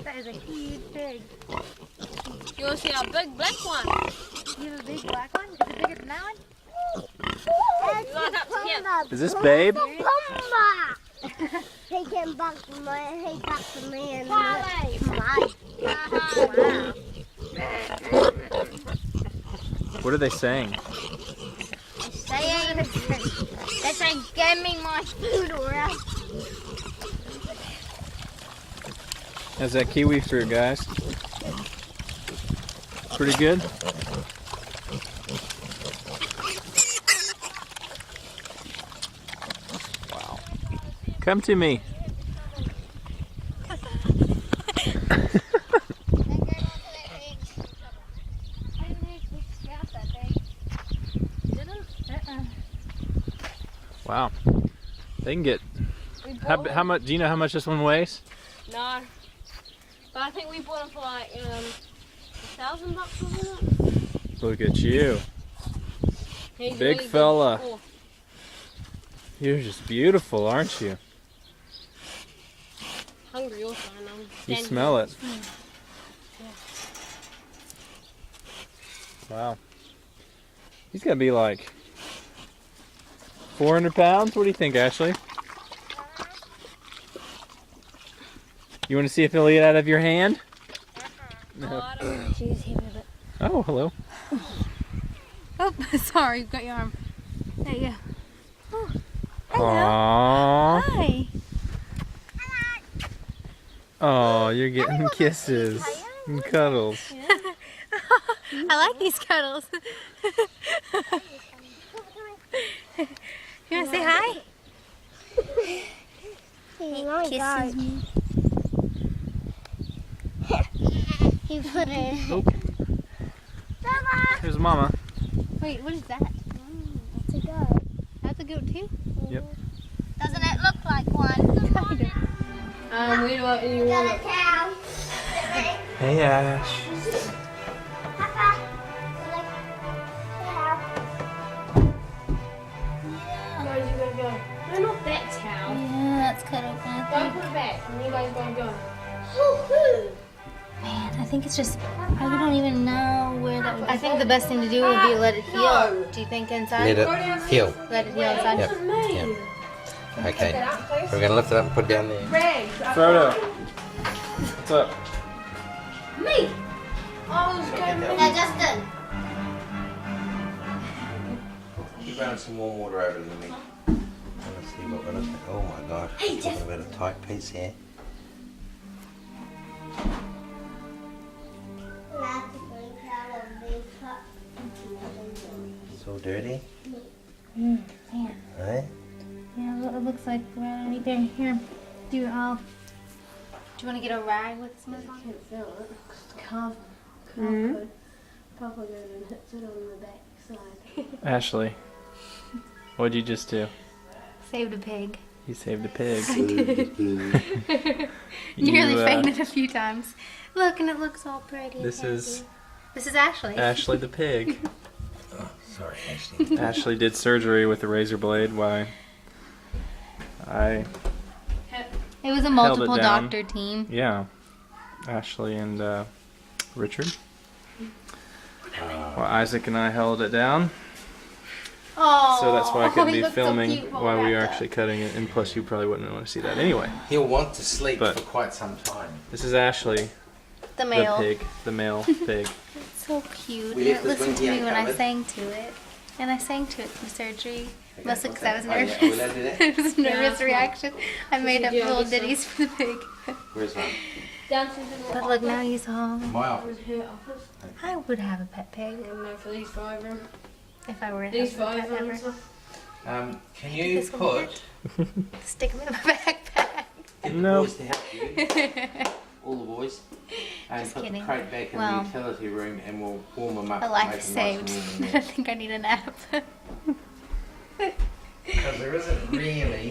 That is a huge pig. You want to see our big black one? You have a big black one? Is it bigger than that one? Look up to him. Is this Babe? He came back to me, he back to me and Charlie. mine. Wow. What are they saying? They're saying, give me my food or else. How's that kiwi fruit, guys? Pretty good? Wow. Come to me. Wow. They can get... How much? Do you know how much this one weighs? No. But I think we bought him for like $1,000 wasn't it? Look at you. He's Big really fella. big. Oh, You're just beautiful, aren't you? hungry also, and I'm You standing smell here. it. Wow. He's gonna be like 400 pounds? What do you think, Ashley? You want to see if he'll eat out of your hand? Oh, I don't know. She's here with it. Oh, hello. Oh, sorry, you've got your arm. There you go. Oh, hello. Aww. Hi. Oh, you're getting kisses and cuddles. I like these cuddles. You want to say hi? Kisses me. He put it. Oh. Here's Mama. Wait, what is that? That's a goat. That's a goat too? Yep. Doesn't it look like one? Kind of. We don't you Got want a cow. Hey, Ash. Papa. Where you gonna go? No, not that towel. Yeah, that's cut open. Go put it back. Where you guys gonna go? Man, I think it's just, I don't even know where that would be. I think the best thing to do would be let it heal. Do you think inside? Let it heal. Let it heal inside? Yep. Yep. Okay. We're going to lift it up and put it down there. Frodo. What's up? Me. I was going to Now, Justin. Keep running some warm water over to me. Let's see what we're looking at. Oh my god. We're talking about a tight piece here. It's all dirty. Man. Right? Yeah, it looks like right underneath there. Here, do you want to get a rag with some of it on? can't feel it. Carl could. Papa goes and hits it on the back side. Ashley. What'd you just do? Saved a pig. You saved a pig. Nearly You, fainted a few times. Look, and it looks all pretty. This and is happy. This is Ashley. Ashley the pig. Oh, sorry, Ashley. Ashley did surgery with a razor blade. Why? It was a Held it multiple down. doctor team. Yeah. Ashley and Richard. Well, Isaac and I held it down. Oh, So that's why I couldn't he be looked so filming cute while we were wrapped up. actually cutting it. And plus, you probably wouldn't want to see that anyway. He'll want to sleep But- for quite some time. This is Ashley, The male. the pig, the male pig. It's so cute. We And left it this listened to one me here when I covered. sang to it. And I sang to it through surgery. Okay, Mostly what's because I was that? Oh, yeah, nervous. we allowed to do that? It was a nervous Yeah. reaction. I made up Yeah, little this one. ditties for the pig. Where's one? Downstairs in the But look, now he's home. My office. was her office. I would have a pet pig And for these 5 rooms. if I were to These have a 5 pet ever. rooms. Can you This one here? put Stick him in my backpack. get the No. boys to help you? All the boys. And Just put kidding. the crate back in Well, the utility room and we'll warm them up. A life make is them nice saved. and warm in I there. think I need a nap. Because there isn't really